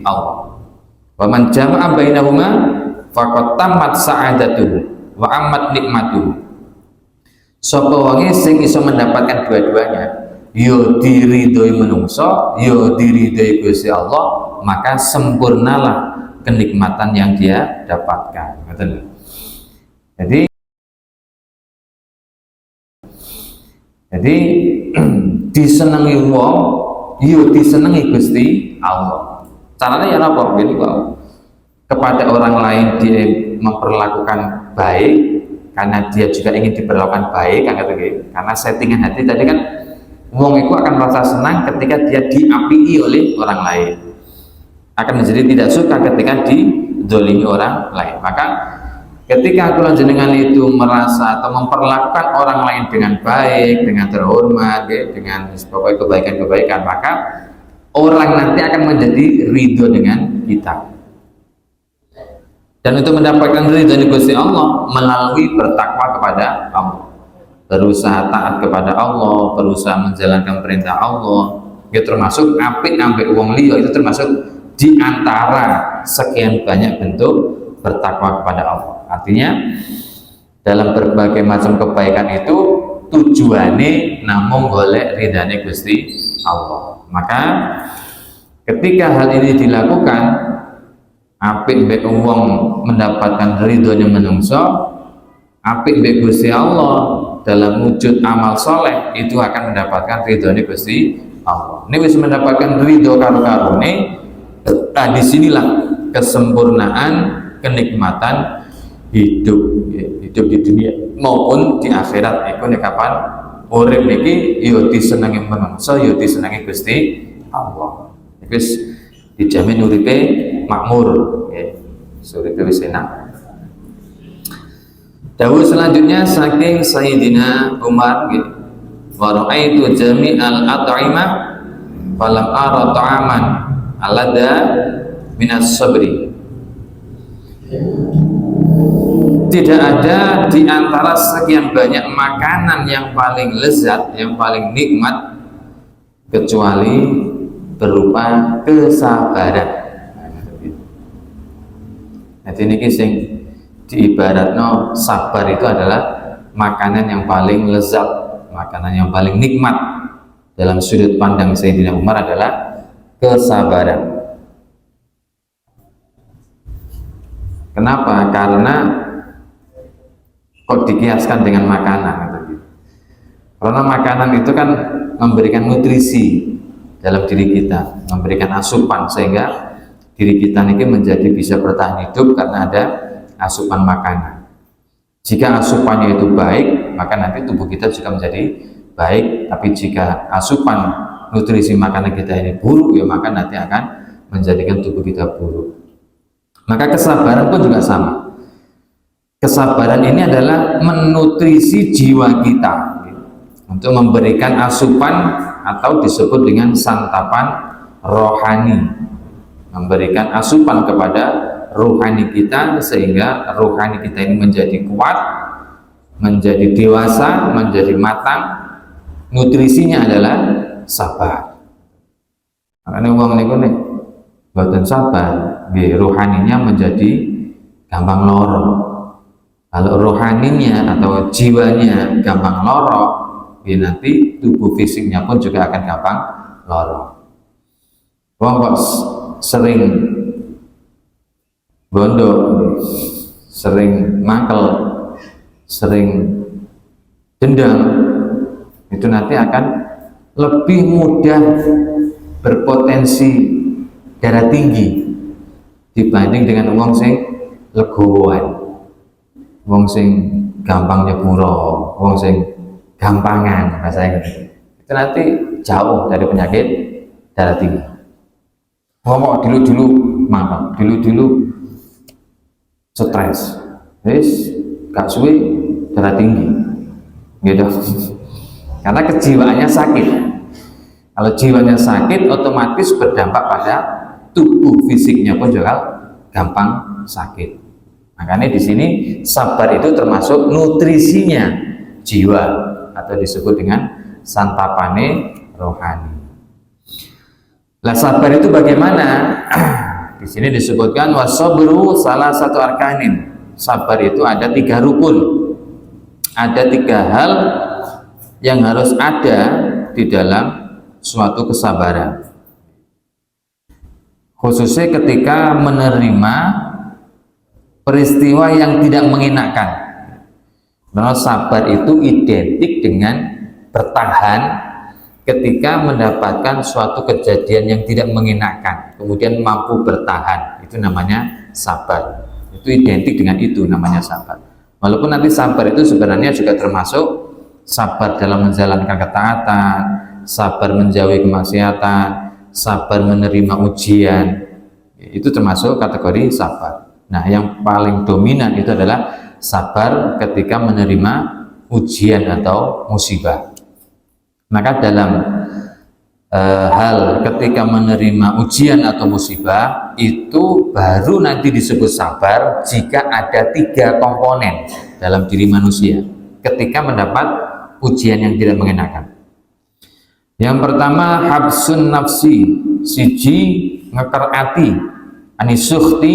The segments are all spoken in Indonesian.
Allah. Wa man jama'a bainahuma faqad tammat sa'adatuhu wa ammat nikmatuhu. Sapa wonge sing iso mendapatkan dua-duanya, yo diridhoi menungso, yo diridhoi Gusti Allah, maka sempurnalah kenikmatan yang dia dapatkan. Jadi disenengi wong, yo disenengi Gusti Allah. Caranya ya apa? Gini kok. Kepada orang lain dia memperlakukan baik karena dia juga ingin diperlakukan baik, kan gitu. Karena settingan hati tadi kan wong itu akan merasa senang ketika dia diapii oleh orang lain, akan menjadi tidak suka ketika dizalimi orang lain. Maka ketika kula jenengan itu merasa atau memperlakukan orang lain dengan baik, dengan terhormat, ya, dengan pokoknya kebaikan-kebaikan, maka orang nanti akan menjadi ridho dengan kita. Dan untuk mendapatkan ridho dari Gusti Allah melalui bertakwa kepada Allah, berusaha taat kepada Allah, berusaha menjalankan perintah Allah. Itu termasuk apik ambek wong liya, itu termasuk di antara sekian banyak bentuk bertakwa kepada Allah. Artinya dalam berbagai macam kebaikan itu tujuannya namung golek ridhane Gusti Allah. Maka ketika hal ini dilakukan, apik mbek wong mendapatkan ridhonya menungso, apik mbek Gusti Allah dalam wujud amal soleh itu akan mendapatkan ridhonya Gusti Allah. Ini bisa mendapatkan ridho karo-karone. Nah, disinilah kesempurnaan kenikmatan hidup di dunia maupun di akhirat. Iku nek kapan urip niki yo disenengi menungso, yo disenengi Gusti Allah. Wis dijamin uripe makmur, uripe wis enak. Dawuh selanjutnya saking Sayyidina Umar, wa ra'aitu jami'al at'imah falam ara ta'aman alada minas sabri. Tidak ada di antara sekian banyak makanan yang paling lezat, yang paling nikmat kecuali berupa kesabaran. Jadi ini sing diibaratno sabar itu adalah makanan yang paling lezat, makanan yang paling nikmat. Dalam sudut pandang Sayyidina Umar adalah kesabaran. Kenapa? Karena kok dikiaskan dengan makanan? Karena makanan itu kan memberikan nutrisi dalam diri kita, memberikan asupan sehingga diri kita ini menjadi bisa bertahan hidup karena ada asupan makanan. Jika asupannya itu baik, maka nanti tubuh kita juga menjadi baik. Tapi jika asupan nutrisi makanan kita ini buruk, ya maka nanti akan menjadikan tubuh kita buruk. Maka kesabaran pun juga sama. Kesabaran ini adalah menutrisi jiwa kita untuk memberikan asupan atau disebut dengan santapan rohani, memberikan asupan kepada rohani kita sehingga rohani kita ini menjadi kuat, menjadi dewasa, menjadi matang. Nutrisinya adalah sabar. Makanya uang niku nih buatan sabar, rohaninya menjadi gampang loro. Kalau rohaninya atau jiwanya gampang loro, nanti tubuh fisiknya pun juga akan gampang loro. Wong kok sering bondo, sering mangkel, sering dendam, itu nanti akan lebih mudah berpotensi darah tinggi dibanding dengan wong sing legowoan, wong sing gampang nyepuro, wong sing gampangan, bahasanya gitu. Itu nanti jauh dari penyakit darah tinggi. Ngomong dulu mantap, dulu stres, wis gak suwe darah tinggi, gitu. Karena kejiwaannya sakit. Kalau jiwanya sakit, otomatis berdampak pada tubuh fisiknya pun juga gampang sakit. Makanya di sini sabar itu termasuk nutrisinya jiwa atau disebut dengan santapane rohani. Lah sabar itu bagaimana? Di sini disebutkan wasabru salah satu arkanin. Sabar itu ada 3 rukun. Ada 3 hal yang harus ada di dalam suatu kesabaran. Khususnya ketika menerima peristiwa yang tidak mengenakan. Karena sabar itu identik dengan bertahan ketika mendapatkan suatu kejadian yang tidak mengenakan, kemudian mampu bertahan, itu namanya sabar. Itu identik dengan itu namanya sabar. Walaupun nanti sabar itu sebenarnya juga termasuk sabar dalam menjalankan ketaatan, sabar menjauhi kemaksiatan, sabar menerima ujian, itu termasuk kategori sabar. Nah, yang paling dominan itu adalah sabar ketika menerima ujian atau musibah. Maka dalam hal ketika menerima ujian atau musibah itu baru nanti disebut sabar jika ada 3 komponen dalam diri manusia ketika mendapat ujian yang tidak mengenakan. Yang pertama habsun nafsi, siji ngeker ati anisukti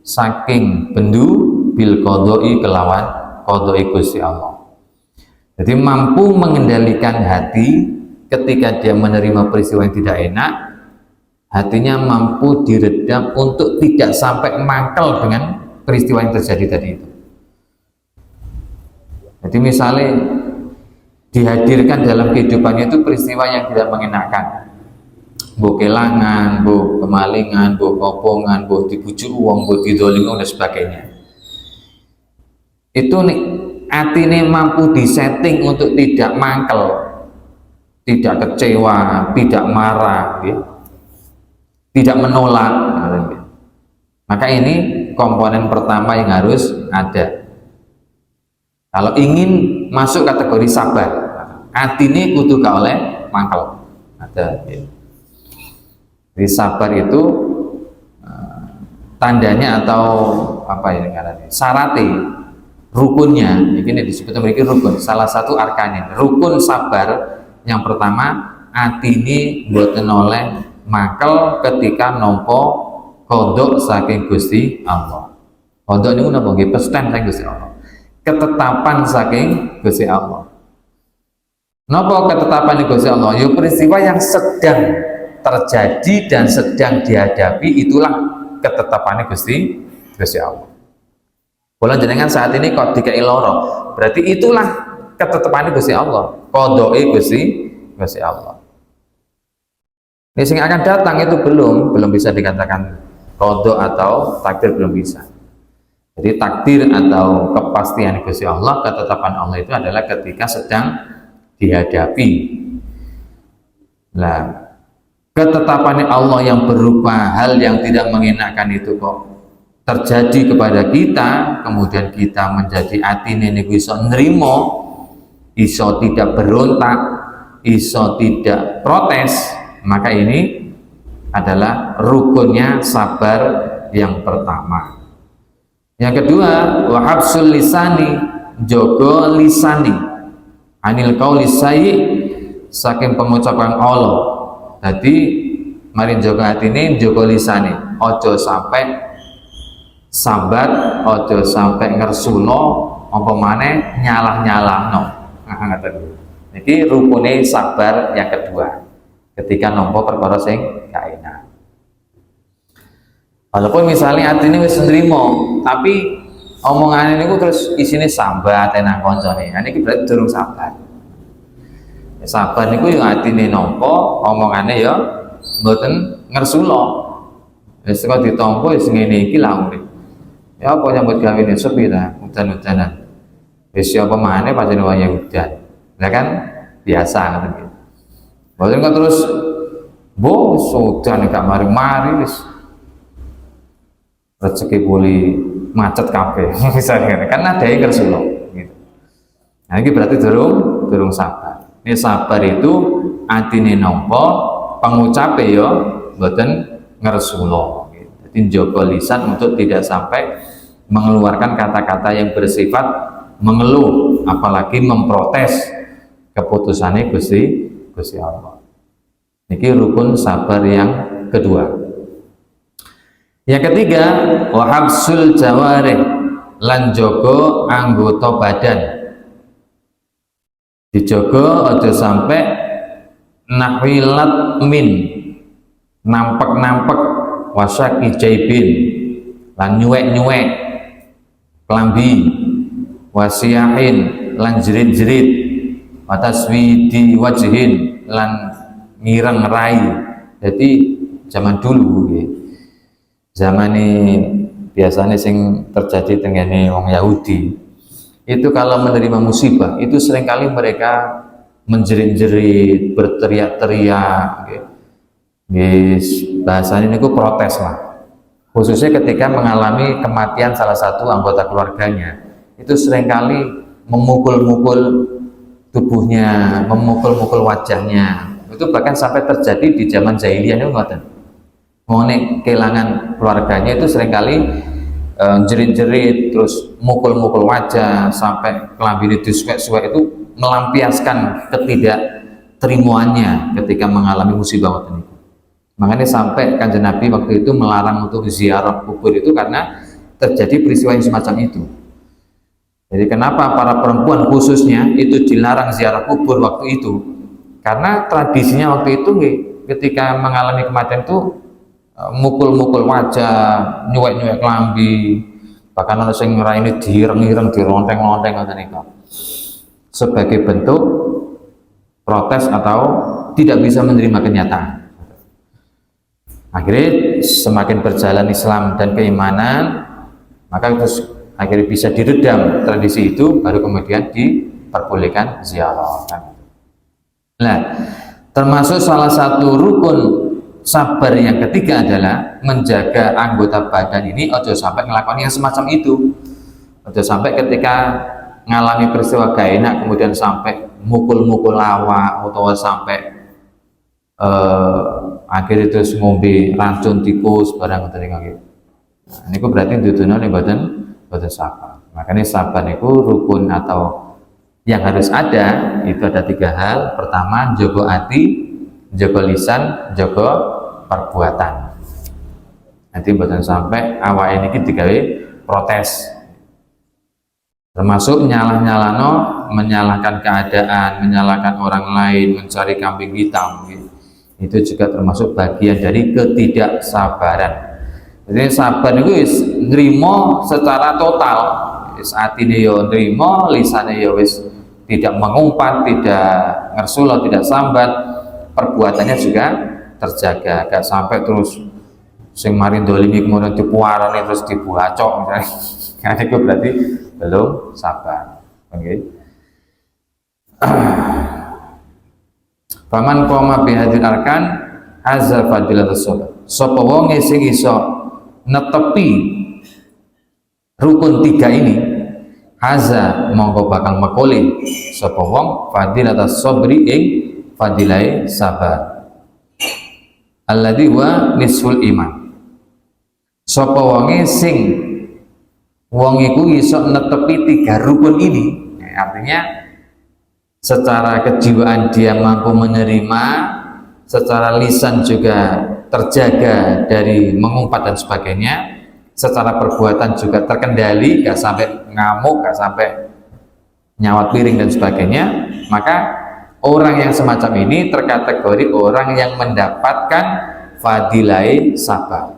saking bendu bil qodoi kelawan qodoi Gusti Allah. Jadi mampu mengendalikan hati ketika dia menerima peristiwa yang tidak enak, hatinya mampu diredam untuk tidak sampai mangkel dengan peristiwa yang terjadi tadi itu. Jadi misalnya dihadirkan dalam kehidupannya itu peristiwa yang tidak mengenakan, bu kelangan, bu kemalingan, bu kopongan, bu dibujuk uang, bu didolimi dan sebagainya. Itu nih hati ini mampu disetting untuk tidak mangkel, tidak kecewa, tidak marah, ya, tidak menolak. Maka ini komponen pertama yang harus ada. Kalau ingin masuk kategori sabar, hati ini kudu gak oleh mangkel. Ada. Ya. Jadi sabar itu tandanya atau apa ini karena syaratnya, rukunnya, ini disebut memiliki rukun. Salah satu arkannya, rukun sabar yang pertama, hati ini mboten oleh makel ketika nompo kodok saking Gusti Allah. Kodok ini napa nggih pesten saking Gusti Allah. Ketetapan saking Gusti Allah. Napa ketetapan Gusti Allah? Ya peristiwa yang sedang terjadi dan sedang dihadapi, itulah ketetapan Gusti Allah. Kula jenengan saat ini kok dikai loro, berarti itulah ketetapan Gusti Allah, qodoi Gusti Allah. Ini yang akan datang itu belum bisa dikatakan qodho atau takdir, belum bisa. Jadi takdir atau kepastian Gusti Allah, ketetapan Allah itu adalah ketika sedang dihadapi. Nah, ketetapannya Allah yang berupa hal yang tidak mengenakan itu kok terjadi kepada kita, kemudian kita menjadi atine niku iso nrimo, iso tidak berontak, iso tidak protes, maka ini adalah rukunnya sabar yang pertama. Yang kedua, wahabsul lisani, jogo lisani anil qauli sayyi, saking pengucapan Allah. Jadi mari jogo atine, jogo lisani, ojo sampai sambat, ojo sampai ngersulo, apa maneh nyalah-nyalahno. Jadi rukune sabar yang kedua ketika nampa perkara sing gak enak. Walaupun misalnya atine wis nrimo, tapi omongane niku terus isine sambat enak koncone. Nah niki berarti durung sabar. Ya, sabar niku yo atine nampa, omongane ya mboten ngersula. Wis kok ditampa wis ngene iki lah urip. Ya apa nyambut gawe ne sepi ta, udan-udanan. Wis apa maneh pancen wayahe udan. Lah kan biasa ngoten. Mboten kok terus bo udan gak mari-mari wis rezeki boleh macet kabeh misalnya kan ada yang kersulo gitu. Nah ini berarti durung sabar. Ini sabar itu atine nampa, pengucape ya mboten ngersulo gitu. Jadi njaga lisan untuk tidak sampai mengeluarkan kata-kata yang bersifat mengeluh, apalagi memprotes keputusannya Gusti Allah. Niki rukun sabar yang kedua. Yang ketiga, wa habsul jawarih, lan jogo anggota badan. Dijogo aja sampai nahwilat min, nampek-nampek, wasaki jaibin, lan nyuwek-nyuwek klambi, wasiyahin, lan jerit-jerit, wataswidi wajhin, lan ngireng rai. Jadi zaman dulu zaman ini biasanya sing terjadi dengan wong Yahudi itu kalau menerima musibah itu seringkali mereka menjerit-jerit, berteriak-teriak, bahasanya ini protes lah, khususnya ketika mengalami kematian salah satu anggota keluarganya. Itu seringkali memukul-mukul tubuhnya, memukul-mukul wajahnya. Itu bahkan sampai terjadi di zaman jahiliyah ini, mengenai kehilangan keluarganya itu seringkali jerit-jerit, terus mukul-mukul wajah sampai kelambi disuwek-suwek. Itu melampiaskan ketidakterimaannya ketika mengalami musibah waktu itu. Makanya sampai Kanjeng Nabi waktu itu melarang untuk ziarah kubur itu karena terjadi peristiwa yang semacam itu. Jadi kenapa para perempuan khususnya itu dilarang ziarah kubur waktu itu? Karena tradisinya waktu itu ketika mengalami kematian itu mukul-mukul wajah, nyuwek-nyuwek lambi, bahkan ada yang ngeraini direng-ireng, dironteng-lonteng sebagai bentuk protes atau tidak bisa menerima kenyataan. Akhirnya semakin berjalan Islam dan keimanan, maka terus akhirnya bisa diredam tradisi itu, baru kemudian diperbolehkan ziarah. Nah, termasuk salah satu rukun sabar yang ketiga adalah menjaga anggota badan ini ojo sampai melakukan yang semacam itu. Ojo sampai ketika ngalami peristiwa gak enak kemudian sampai mukul-mukul lawak atau sampai akhirnya terus ngombe racun tikus barang tadi gitu. Nah, ini berarti dituduhnya nih badan sabar. Makanya sabar itu rukun atau yang harus ada itu ada 3 hal. Pertama, jaga hati, jaga lisan, jaga perbuatan. Nanti buatan sampai awal ini digawe protes, termasuk menyalahkan keadaan, menyalahkan orang lain, mencari kambing hitam. Itu juga termasuk bagian dari ketidaksabaran. Jadi sabar itu nrimo secara total. Saat ini yo nrimo, lisannya yo wis tidak mengumpat, tidak ngersulo, tidak sambat, perbuatannya juga terjaga, gak sampai terus sing mari dolimi kemudian dipuarani terus dibuacok misalnya. Nah, itu berarti belum sabar. Oke. Faman qoma bihadil arkan azza fadilatus sabar. Sapa wong sing iso netepi rukun 3 ini, haza monggo bakal mekoli sapa wong fadilatus sabri ing fadilai sabar. Alladzi wa nisful iman. Sapa wonge sing wong iku iso netepi 3 rukun ini, artinya secara kejiwaan dia mampu menerima, secara lisan juga terjaga dari mengumpat dan sebagainya, secara perbuatan juga terkendali, gak sampai ngamuk, gak sampai nyawat piring dan sebagainya, maka orang yang semacam ini terkategori orang yang mendapatkan fadilai sabar.